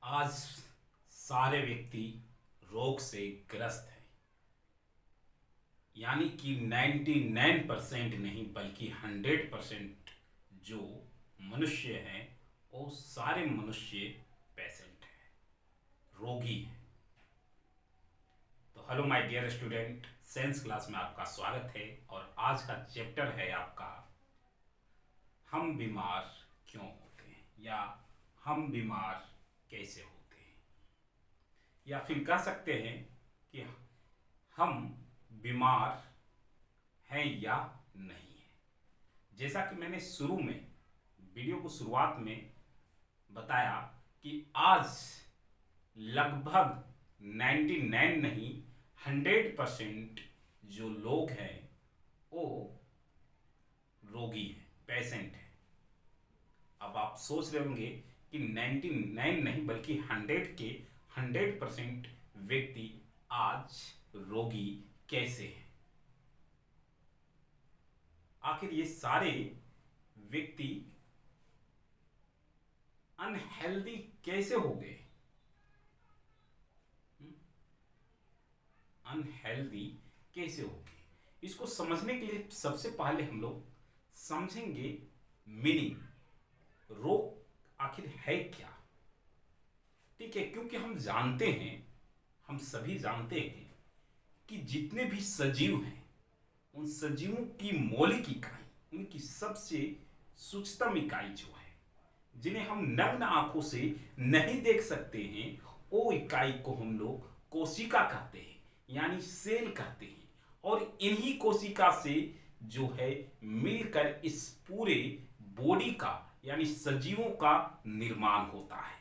आज सारे व्यक्ति रोग से ग्रस्त हैं। यानी कि 99% नहीं बल्कि 100% जो मनुष्य हैं वो सारे मनुष्य पेशेंट हैं, रोगी हैं। तो hello my dear student, science class में आपका स्वागत है। और आज का चैप्टर है आपका हम बीमार क्यों होते हैं या हम बीमार कैसे होते हैं, या फिर कह सकते हैं कि हम बीमार हैं या नहीं है। जैसा कि मैंने शुरू में वीडियो को शुरुआत में बताया कि आज लगभग 99 नहीं 100% जो लोग हैं वो रोगी हैं, पेशेंट हैं। अब आप सोच रहे होंगे कि 99 नहीं बल्कि 100% व्यक्ति आज रोगी कैसे हैं। आखिर ये सारे व्यक्ति अनहेल्दी कैसे हो गए, अनहेल्दी कैसे हो गए? इसको समझने के लिए सबसे पहले हम लोग समझेंगे मीनिंग, रोग आखिर है क्या। ठीक है, क्योंकि हम जानते हैं, हम सभी जानते हैं कि जितने भी सजीव हैं उन सजीवों की मौलिक इकाई, उनकी सबसे सूक्ष्मतम इकाई जो है, जिन्हें हम नग्न आंखों से नहीं देख सकते हैं, वो इकाई को हम लोग कोशिका कहते हैं, यानी सेल कहते हैं। और इन्हीं कोशिका से जो है मिलकर इस पूरे बॉडी का यानी सजीवों का निर्माण होता है।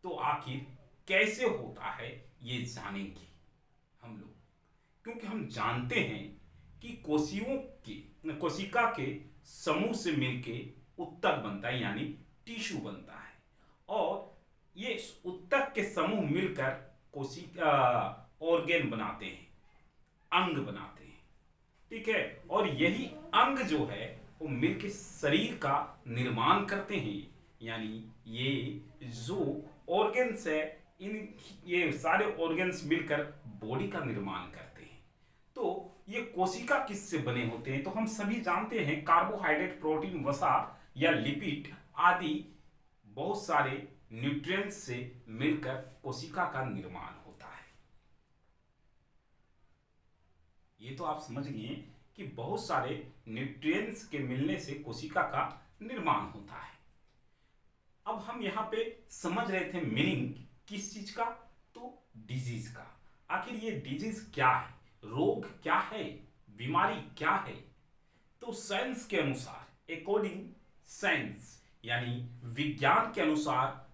तो आखिर कैसे होता है ये जानेंगे हम लोग, क्योंकि हम जानते हैं कि कोशिका के समूह से मिलके उत्तक बनता है, यानी टिश्यू बनता है। और ये उत्तक के समूह मिलकर कोशिका ऑर्गेन बनाते हैं, अंग बनाते हैं। ठीक है, और यही अंग जो है वो मिलके शरीर का निर्माण करते हैं। यानी ये जो ऑर्गेन्स है, इन ये सारे ऑर्गेन्स मिलकर बॉडी का निर्माण करते हैं। तो ये कोशिका किससे बने होते हैं? तो हम सभी जानते हैं कार्बोहाइड्रेट, प्रोटीन, वसा या लिपिड आदि बहुत सारे न्यूट्रिएंट्स से मिलकर कोशिका का निर्माण होता है। ये तो आप समझ गए कि बहुत सारे न्यूट्रिएंट्स के मिलने से कोशिका का निर्माण होता है। अब हम यहाँ पे समझ रहे थे मीनिंग किस चीज का, तो डिजीज का। आखिर ये डिजीज क्या है, रोग क्या है, बीमारी क्या है? तो साइंस के अनुसार, अकॉर्डिंग साइंस यानी विज्ञान के अनुसार,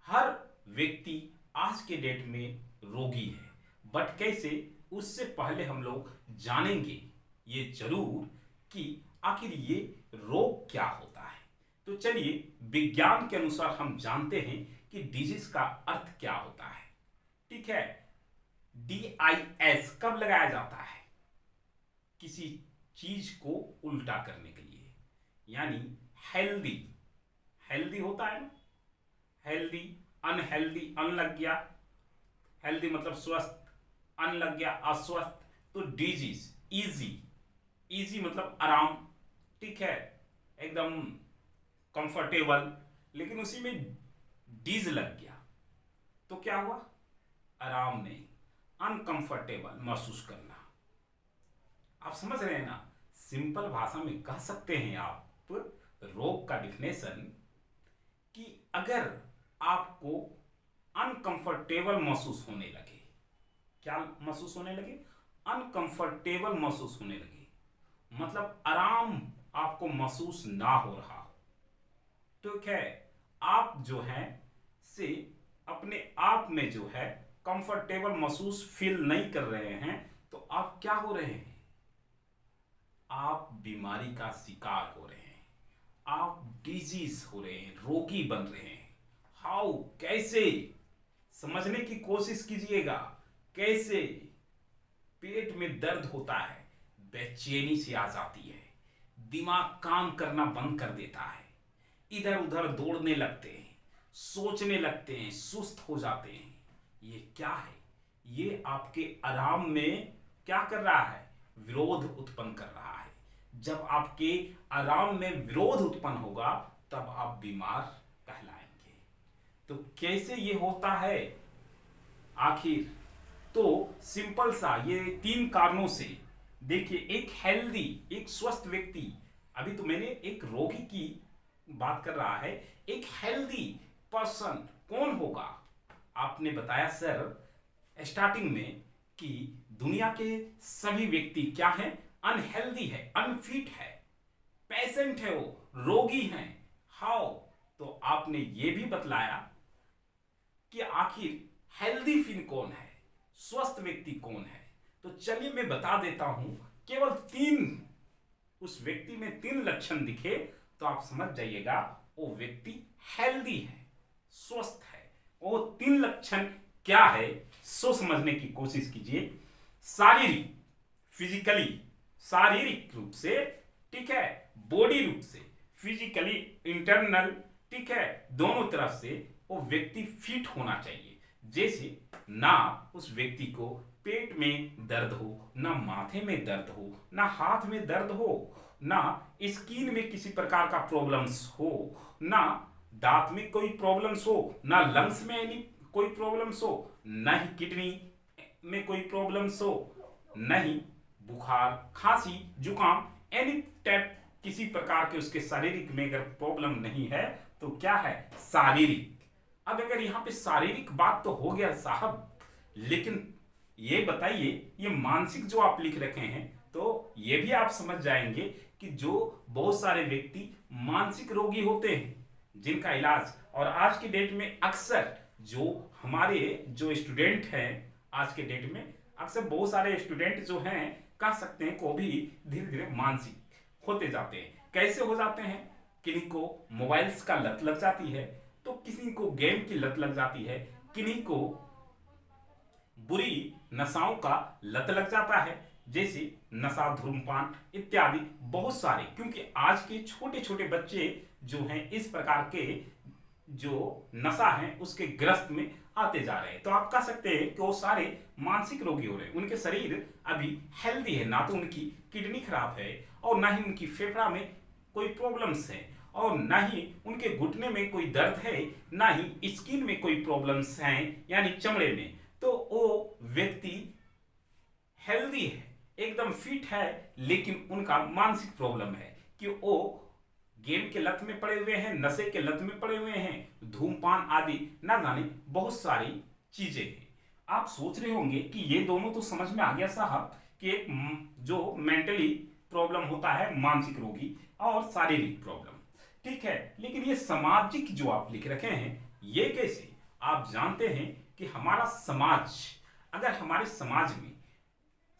हर व्यक्ति आज के डेट में रोगी है। बट कैसे, उससे पहले हम लोग जानेंगे ये जरूर कि आखिर ये रोग क्या होता है। तो चलिए, विज्ञान के अनुसार हम जानते हैं कि डिजीज का अर्थ क्या होता है। ठीक है, DIS कब लगाया जाता है? किसी चीज को उल्टा करने के लिए, यानी हेल्दी, हेल्दी होता है ना, हेल्दी, अनहेल्दी, अन लग गया, हेल्दी मतलब स्वस्थ, अन लग गया अस्वस्थ। तो डिजीज, इजी, इजी मतलब आराम, ठीक है, एकदम कंफर्टेबल। लेकिन उसी में डीज लग गया तो क्या हुआ? आराम नहीं, अनकंफर्टेबल महसूस करना। आप समझ रहे हैं ना? सिंपल भाषा में कह सकते हैं आप रोग का डिफिनेशन कि अगर आपको अनकंफर्टेबल महसूस होने लगे, क्या महसूस होने लगे? अनकंफर्टेबल महसूस होने लगे, मतलब आराम आपको महसूस ना हो रहा हो। ठीक है, आप जो है से अपने आप में जो है कंफर्टेबल महसूस फील नहीं कर रहे हैं, तो आप क्या हो रहे हैं? आप बीमारी का शिकार हो रहे हैं, आप डिजीज हो रहे हैं, रोगी बन रहे हैं। हाउ, कैसे? समझने की कोशिश कीजिएगा। कैसे? पेट में दर्द होता है, बेचैनी सी आ जाती है, दिमाग काम करना बंद कर देता है, इधर उधर दौड़ने लगते हैं, सोचने लगते हैं, सुस्त हो जाते हैं। ये क्या है? ये आपके आराम में क्या कर रहा है? विरोध उत्पन्न कर रहा है। जब आपके आराम में विरोध उत्पन्न होगा तब आप बीमार कहलाएंगे। तो कैसे ये होता है आखिर? तो सिंपल सा ये 3 कारणों से। देखिए, एक हेल्दी, एक स्वस्थ व्यक्ति, अभी तो मैंने एक रोगी की बात कर रहा है, एक हेल्दी पर्सन कौन होगा? आपने बताया सर स्टार्टिंग में कि दुनिया के सभी व्यक्ति क्या हैं? अनहेल्दी है, अनफिट है, पेशेंट है, वो रोगी हैं। हाउ? तो आपने ये भी बतलाया कि आखिर हेल्दी फिन कौन है, स्वस्थ व्यक्ति कौन है। तो चलिए मैं बता देता हूं, केवल 3, उस व्यक्ति में 3 लक्षण दिखे तो आप समझ जाइएगा वो व्यक्ति हेल्दी है, स्वस्थ है। वो 3 लक्षण क्या है सो समझने की कोशिश कीजिए। शारीरिक, फिजिकली, शारीरिक रूप से, ठीक है, बॉडी रूप से, फिजिकली, इंटरनल, ठीक है, दोनों तरफ से वो व्यक्ति फिट होना चाहिए। जैसे ना उस व्यक्ति को पेट में दर्द हो, ना माथे में दर्द हो, ना हाथ में दर्द हो, ना स्किन में किसी प्रकार का प्रॉब्लम्स हो, ना दांत में कोई प्रॉब्लम्स हो, ना लंग्स में कोई प्रॉब्लम्स हो, ना ही किडनी में कोई प्रॉब्लम्स हो, न ही बुखार, खांसी, जुकाम, एनी टाइप किसी प्रकार के उसके शारीरिक में अगर प्रॉब्लम नहीं है तो क्या है? शारीरिक। अब अगर यहाँ पे शारीरिक बात तो हो गया साहब, लेकिन ये बताइए ये मानसिक जो आप लिख रखे हैं, तो ये भी आप समझ जाएंगे कि जो बहुत सारे व्यक्ति मानसिक रोगी होते हैं जिनका इलाज, और आज की डेट में अक्सर जो हमारे जो स्टूडेंट हैं आज के डेट में, अक्सर बहुत सारे स्टूडेंट जो हैं कह सकते हैं को भी धीरे धीरे मानसिक होते जाते हैं। कैसे हो जाते हैं? किन्हीं को मोबाइल्स का लत लग जाती है, तो किसी को गेम की लत लग जाती है, किन्हीं को बुरी नशाओं का लत लग जाता है, जैसे नशा, धूम्रपान इत्यादि बहुत सारे। क्योंकि आज के छोटे छोटे बच्चे जो हैं इस प्रकार के जो नशा है उसके ग्रस्त में आते जा रहे हैं। तो आप कह सकते हैं कि वो सारे मानसिक रोगी हो रहे हैं। उनके शरीर अभी हेल्दी है, ना तो उनकी किडनी खराब है और ना ही उनकी फेफड़ा में कोई प्रॉब्लम्स है, और ना ही उनके घुटने में कोई दर्द है, ना ही स्किन में कोई प्रॉब्लम्स हैं यानी चमड़े में। तो वो व्यक्ति हेल्दी है, एकदम फिट है, लेकिन उनका मानसिक प्रॉब्लम है कि वो गेम के लत में पड़े हुए हैं, नशे के लत में पड़े हुए हैं, धूमपान आदि ना जाने बहुत सारी चीजें हैं। आप सोच रहे होंगे कि ये दोनों तो समझ में आ गया साहब कि एक जो मेंटली प्रॉब्लम होता है मानसिक रोगी और शारीरिक प्रॉब्लम, ठीक है, लेकिन ये सामाजिक जो आप लिख रखे हैं ये कैसे? आप जानते हैं कि हमारा समाज, अगर हमारे समाज में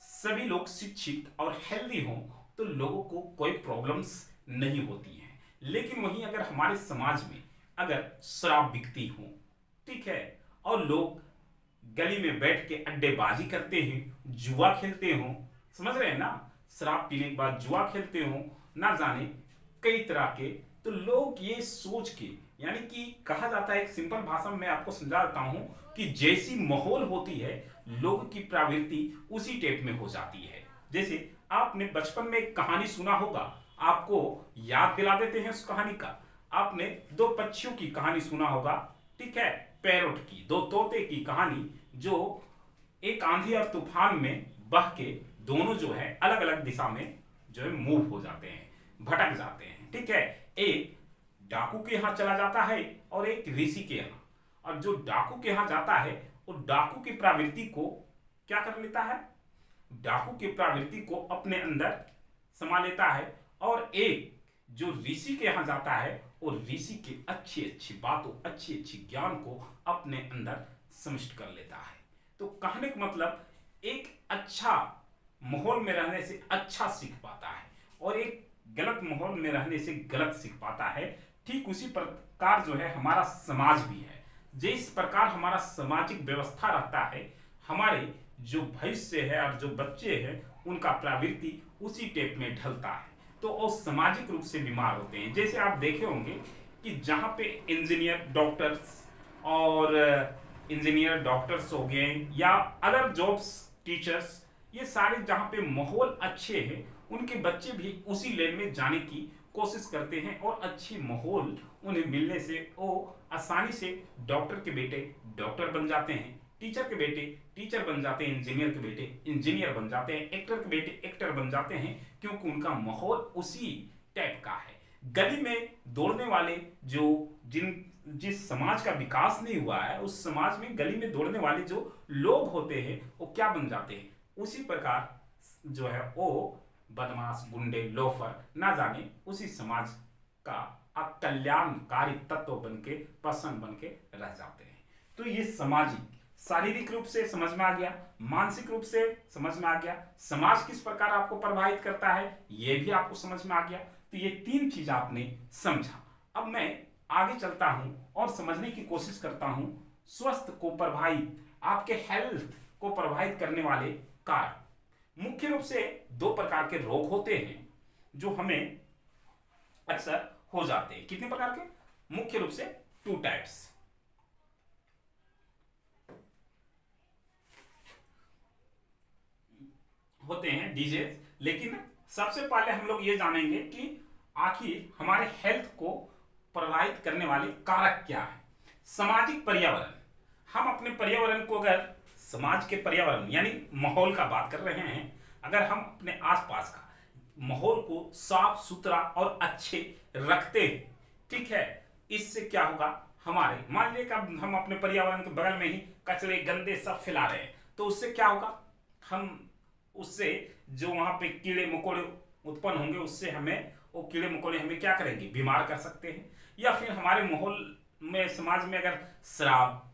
सभी लोग शिक्षित और हेल्दी हों तो लोगों को कोई प्रॉब्लम्स नहीं होती हैं। लेकिन वहीं अगर हमारे समाज में अगर शराब बिकती हो, ठीक है, और लोग गली में बैठ के अड्डेबाजी करते हैं, जुआ खेलते हो, समझ रहे हैं ना, शराब पीने के बाद जुआ खेलते हो, ना जाने कई तरह के, तो लोग ये सोच के, यानी कि कहा जाता है, एक सिंपल भाषा में मैं आपको समझा देता हूं कि जैसी माहौल होती है लोगों की प्रवृत्ति उसी टाइप में हो जाती है। जैसे आपने बचपन में एक कहानी सुना होगा, आपको याद दिला देते हैं उस कहानी का। आपने 2 पक्षियों की कहानी सुना होगा, ठीक है, पैरोट की, 2 तोते की कहानी, जो एक आंधी और तूफान में बह के दोनों जो है अलग अलग दिशा में जो है मूव हो जाते हैं, भटक जाते हैं, ठीक है। एक डाकू के यहाँ चला जाता है और एक ऋषि के यहाँ, और जो डाकू के यहाँ जाता है वो डाकू की प्रवृत्ति को क्या कर लेता है? डाकू की प्रवृत्ति को अपने अंदर समा लेता है, और एक जो ऋषि के यहाँ जाता है वो ऋषि की अच्छी अच्छी बातों, अच्छी अच्छी ज्ञान को अपने अंदर समाविष्ट कर लेता है। तो कहने का मतलब एक अच्छा माहौल में रहने से अच्छा सीख पाता है, और एक गलत माहौल में रहने से गलत सीख पाता है। ठीक उसी प्रकार जो है हमारा समाज भी है। जिस प्रकार हमारा सामाजिक व्यवस्था रहता है, हमारे जो भविष्य है और जो बच्चे हैं उनका प्रवृत्ति उसी टाइप में ढलता है, तो वो सामाजिक रूप से बीमार होते हैं। जैसे आप देखे होंगे कि जहाँ पे इंजीनियर डॉक्टर्स हो गए या अदर जॉब्स, टीचर्स, ये सारे जहाँ पे माहौल अच्छे हैं, उनके बच्चे भी उसी लाइन में जाने की कोशिश करते हैं और अच्छे माहौल उन्हें मिलने से वो आसानी से डॉक्टर के बेटे डॉक्टर बन जाते हैं, टीचर के बेटे टीचर बन जाते हैं, इंजीनियर के बेटे इंजीनियर बन जाते हैं, एक्टर के बेटे एक्टर बन जाते हैं, क्योंकि उनका माहौल उसी टाइप का है। गली में दौड़ने वाले जिस समाज का विकास नहीं हुआ है, उस समाज में गली में दौड़ने वाले जो लोग होते हैं वो क्या बन जाते हैं, उसी प्रकार जो है वो बदमाश, गुंडे, लोफर, ना जाने उसी समाज का अकल्याणकारी तत्व बन के, पर्सन बन के रह जाते हैं। तो ये सामाजिक, शारीरिक रूप से समझ में आ गया, मानसिक रूप से समझ में आ गया, समाज किस प्रकार आपको प्रभावित करता है ये भी आपको समझ में आ गया। तो ये तीन चीज आपने समझा। अब मैं आगे चलता हूं और समझने की कोशिश करता हूं स्वास्थ्य को प्रभावित, आपके हेल्थ को प्रभावित करने वाले कारक। मुख्य रूप से दो प्रकार के रोग होते हैं जो हमें अक्सर हो जाते हैं। कितने प्रकार के? मुख्य रूप से 2 टाइप्स होते हैं डिजीज। लेकिन सबसे पहले हम लोग ये जानेंगे कि आखिर हमारे हेल्थ को प्रभावित करने वाले कारक क्या है। सामाजिक पर्यावरण, हम अपने पर्यावरण को, अगर समाज के पर्यावरण यानी माहौल का बात कर रहे हैं, अगर हम अपने आसपास का माहौल को साफ सुथरा और अच्छे रखते हैं, ठीक है, इससे क्या होगा, हमारे मान लीजिए हम अपने पर्यावरण के बगल में ही कचरे गंदे सब फैला रहे हैं, तो उससे क्या होगा, हम उससे जो वहां पे कीड़े मकोड़े उत्पन्न होंगे, उससे हमें वो कीड़े मकोड़े हमें क्या करेंगे, बीमार कर सकते हैं। या फिर हमारे माहौल में, समाज में अगर शराब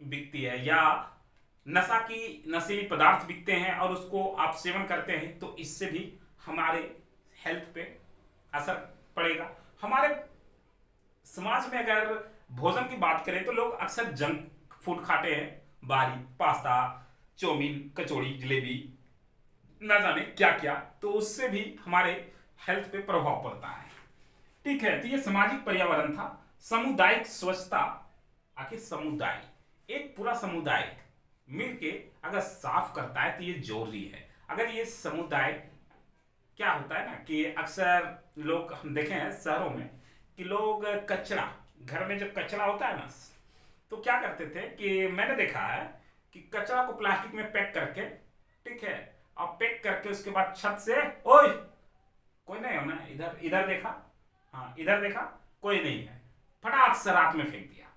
बिकती है या नशा की नशीली पदार्थ बिकते हैं और उसको आप सेवन करते हैं, तो इससे भी हमारे हेल्थ पे असर पड़ेगा। हमारे समाज में अगर भोजन की बात करें तो लोग अक्सर जंक फूड खाते हैं, बाहरी पास्ता, चाउमीन, कचौड़ी, जलेबी, ना जाने क्या क्या, तो उससे भी हमारे हेल्थ पे प्रभाव पड़ता है। ठीक है, तो ये सामाजिक पर्यावरण था। सामुदायिक स्वच्छता, आखिर समुदाय, एक पूरा समुदाय मिलके अगर साफ करता है तो ये जरूरी है। अगर ये समुदाय, क्या होता है ना कि अक्सर लोग हम देखे हैं शहरों में कि लोग कचरा, घर में जब कचरा होता है ना, तो क्या करते थे कि मैंने देखा है कि कचरा को प्लास्टिक में पैक करके, ठीक है, और पैक करके उसके बाद छत से, ओए कोई नहीं हो ना, इधर देखा, हाँ इधर देखा, कोई नहीं है, फटाक से रात में फेंक दिया।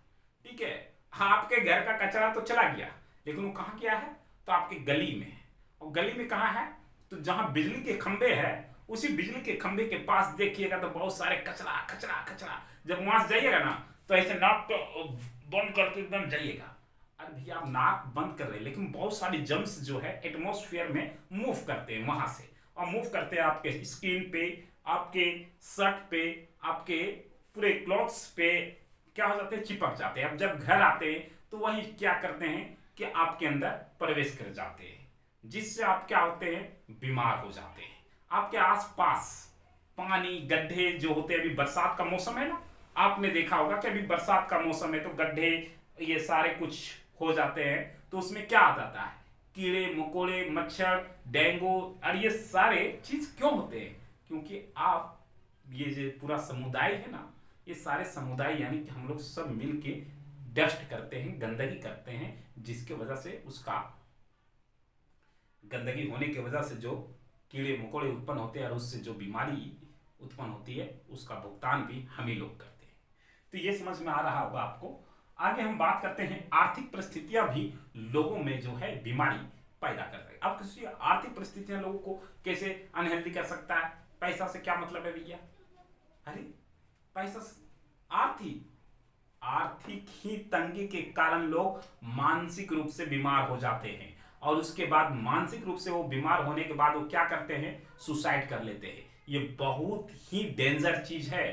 ठीक है, आपके घर का कचरा तो चला गया, लेकिन वो कहाँ गया है, तो आपके गली में है। और गली में कहाँ है, तो जहां बिजली के खंबे हैं, उसी बिजली के खंबे के पास देखिएगा तो बहुत सारे कचरा कचरा कचरा। जब वहां से जाइएगा ना, तो ऐसे नाक को बंद करके एकदम जाइएगा। अरे भैया, आप नाक बंद कर रहे हैं, लेकिन बहुत सारी जर्म्स जो है एटमॉस्फेयर में मूव करते हैं वहां से, और मूव करते हैं आपके स्किन पे, आपके शर्ट पे, आपके पूरे क्लॉथ्स पे, क्या हो जाते हैं, चिपक जाते हैं। अब जब घर आते हैं तो वही क्या करते हैं कि आपके अंदर प्रवेश कर जाते हैं, जिससे आप क्या होते हैं, बीमार हो जाते हैं। आपके आसपास पानी, गड्ढे जो होते हैं, अभी बरसात का मौसम है ना, आपने देखा होगा कि अभी बरसात का मौसम है तो गड्ढे ये सारे कुछ हो जाते हैं, तो उसमें क्या आ जाता है, कीड़े मकोड़े, मच्छर, डेंगू, और ये सारे चीज क्यों होते हैं, क्योंकि आप ये जो पूरा समुदाय है ना, ये सारे समुदाय यानी कि हम लोग सब मिलके डस्ट करते हैं, गंदगी करते हैं, जिसके वजह से उसका गंदगी होने की वजह से जो कीड़े मकोड़े उत्पन्न होते हैं और उससे जो बीमारी उत्पन्न होती है, उसका भुगतान भी हम ही लोग करते हैं। तो ये समझ में आ रहा होगा आपको। आगे हम बात करते हैं, आर्थिक परिस्थितियां भी लोगों में जो है बीमारी पैदा कर रही है। अब किसी आर्थिक परिस्थितियां लोगों को कैसे अनहेल्दी कर सकता है? पैसा से क्या मतलब है भैया? अरे पैसा, आर्थिक ही तंगी के कारण लोग मानसिक रूप से बीमार हो जाते हैं, और उसके बाद मानसिक रूप से वो बीमार होने के बाद वो क्या करते हैं, सुसाइड कर लेते हैं। ये बहुत ही डेंजर चीज है।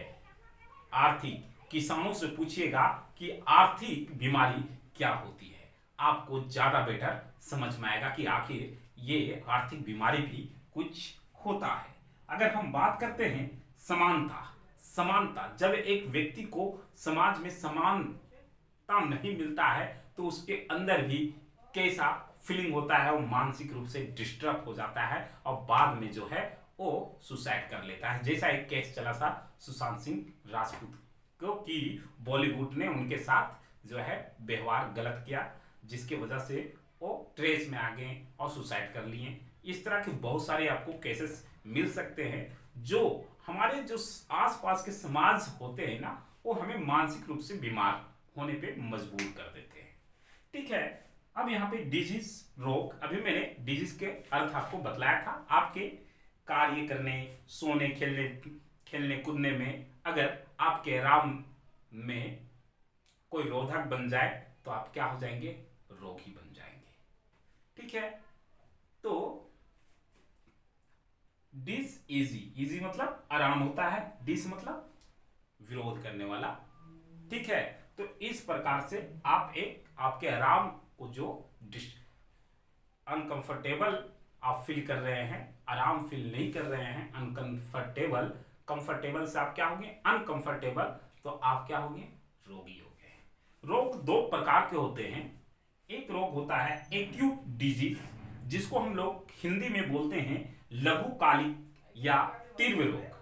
आर्थिक, किसानों से पूछिएगा कि आर्थिक बीमारी क्या होती है, आपको ज्यादा बेटर समझ में आएगा कि आखिर ये आर्थिक बीमारी भी कुछ होता है। अगर हम बात करते हैं समानता, समानता, जब एक व्यक्ति को समाज में समानता नहीं मिलता है तो उसके अंदर भी कैसा फीलिंग होता है, वो मानसिक रूप से डिस्टर्ब हो जाता है और बाद में जो है वो सुसाइड कर लेता है। जैसा एक केस चला था सुशांत सिंह राजपूत को कि बॉलीवुड ने उनके साथ जो है व्यवहार गलत किया, जिसके वजह से वो ट्रेस में आ गए और सुसाइड कर लिए। इस तरह के बहुत सारे आपको केसेस मिल सकते हैं जो हमारे जो आसपास के समाज होते हैं ना, वो हमें मानसिक रूप से बीमार होने पे मजबूर कर देते हैं। ठीक है, अब यहाँ पे डिजीज, रोग, अभी मैंने डिजीज के अर्थ आपको बतलाया था। आपके कार्य करने, सोने, खेलने कूदने में अगर आपके आराम में कोई रोधक बन जाए तो आप क्या हो जाएंगे, रोगी बन जाएंगे। ठीक है, तो डिस इजी, इजी मतलब आराम होता है, डिस मतलब विरोध करने वाला। ठीक है, तो इस प्रकार से आप एक आपके आराम को जो अनकंफर्टेबल आप फील कर रहे हैं, आराम फील नहीं कर रहे हैं, अनकंफर्टेबल, कंफर्टेबल से आप क्या होंगे, अनकंफर्टेबल, तो आप क्या होंगे, रोगी हो गए। रोग दो प्रकार के होते हैं। एक रोग होता है एक्यूट डिजीज, जिसको हम लोग हिंदी में बोलते हैं लघुकालिक या तीव्र रोग,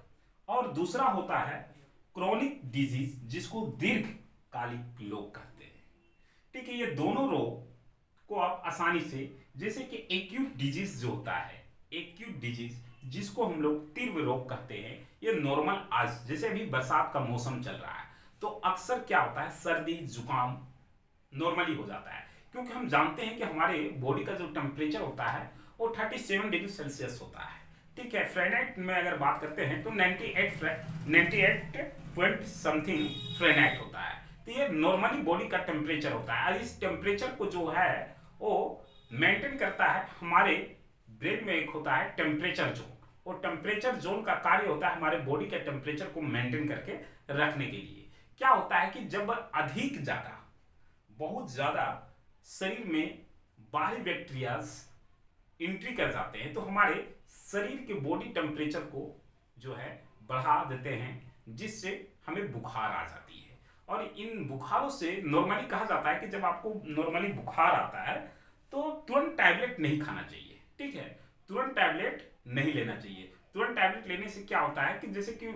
और दूसरा होता है क्रोनिक डिजीज, जिसको दीर्घकालिक लोग कहते हैं। ठीक है, ये दोनों रोग को आप आसानी से, जैसे कि एक्यूट डिजीज जो होता है, एक्यूट डिजीज जिसको हम लोग तीव्र रोग कहते हैं, ये नॉर्मल, आज जैसे अभी बरसात का मौसम चल रहा है तो अक्सर क्या होता है, सर्दी जुकाम नॉर्मली हो जाता है, क्योंकि हम जानते हैं कि हमारे बॉडी का जो टेम्परेचर होता है वो 37 डिग्री सेल्सियस होता है। ठीक है, फ़ारेनहाइट में अगर बात करते हैं तो 98 पॉइंट समथिंग फ़ारेनहाइट होता है। तो ये नॉर्मली बॉडी का टेम्परेचर होता है, और इस टेम्परेचर को जो है वो मेंटेन करता है। हमारे ब्रेन में एक होता है टेम्परेचर जोन, वो टेम्परेचर जोन का कार्य होता है हमारे बॉडी के टेम्परेचर को मेंटेन करके रखने के लिए। क्या होता है कि जब अधिक ज़्यादा, बहुत ज़्यादा शरीर में बाहरी बैक्टीरियाज एंट्री कर जाते हैं तो हमारे शरीर के बॉडी टेम्परेचर को जो है बढ़ा देते हैं, जिससे हमें बुखार आ जाती है। और इन बुखारों से नॉर्मली कहा जाता है कि जब आपको नॉर्मली बुखार आता है तो तुरंत टैबलेट नहीं खाना चाहिए। ठीक है, तुरंत टैबलेट नहीं लेना चाहिए। तुरंत टैबलेट लेने से क्या होता है कि जैसे कि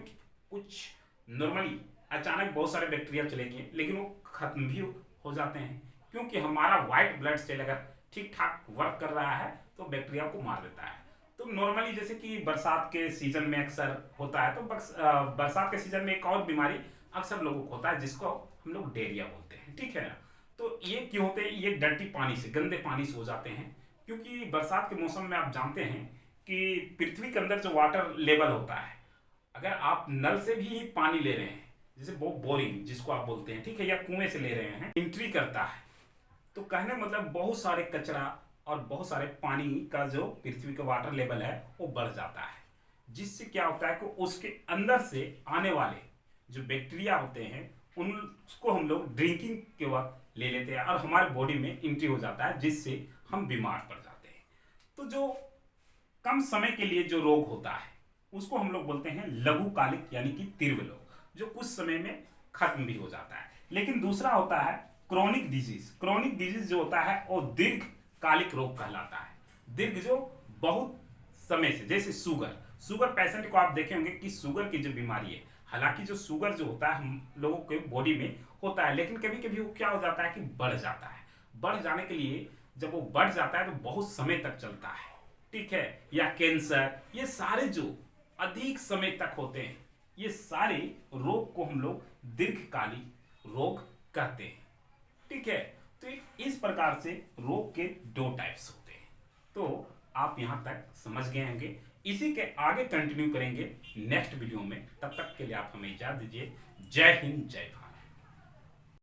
कुछ नॉर्मली अचानक बहुत सारे बैक्टीरिया चले गए, लेकिन वो खत्म भी हो जाते हैं, क्योंकि हमारा व्हाइट ब्लड सेल अगर ठीक ठाक वर्क कर रहा है तो बैक्टीरिया को मार देता है। तो नॉर्मली जैसे कि बरसात के सीजन में अक्सर होता है, तो बरसात के सीजन में एक और बीमारी अक्सर लोगों को होता है जिसको हम लोग डायरिया बोलते हैं। ठीक है ना, तो ये क्यों होते हैं, ये डर्टी पानी से, गंदे पानी से हो जाते हैं, क्योंकि बरसात के मौसम में आप जानते हैं कि पृथ्वी के अंदर जो वाटर लेवल होता है, अगर आप नल से भी पानी ले रहे हैं, जैसे बोरिंग जिसको आप बोलते हैं, ठीक है, या कुएं से ले रहे हैं, एंट्री करता है, तो कहने मतलब बहुत सारे कचरा और बहुत सारे पानी का जो पृथ्वी का वाटर लेवल है वो बढ़ जाता है, जिससे क्या होता है कि उसके अंदर से आने वाले जो बैक्टीरिया होते हैं उनको हम लोग ड्रिंकिंग के वक्त ले लेते हैं और हमारे बॉडी में एंट्री हो जाता है, जिससे हम बीमार पड़ जाते हैं। तो जो कम समय के लिए जो रोग होता है उसको हम लोग बोलते हैं लघुकालिक यानी कि तीव्र रोग, जो कुछ समय में खत्म भी हो जाता है। लेकिन दूसरा होता है क्रोनिक डिजीज। क्रोनिक डिजीज जो होता है वो दीर्घकालिक रोग कहलाता है। दीर्घ जो बहुत समय से, जैसे शुगर पेशेंट को आप देखे होंगे कि शुगर की जो बीमारी है, हालांकि जो शुगर जो होता है हम लोगों के बॉडी में होता है, लेकिन कभी कभी वो क्या हो जाता है कि बढ़ जाता है। बढ़ जाने के लिए जब वो बढ़ जाता है तो बहुत समय तक चलता है। ठीक है, या कैंसर, ये सारे जो अधिक समय तक होते हैं, ये सारे रोग को हम लोग दीर्घकालिक रोग कहते हैं। ठीक है, तो इस प्रकार से रोग के दो टाइप्स होते हैं। तो आप यहां तक समझ गए होंगे। इसी के आगे कंटिन्यू करेंगे नेक्स्ट वीडियो में। तब तक के लिए आप हमें इजाजत दीजिए। जय हिंद, जय भारत।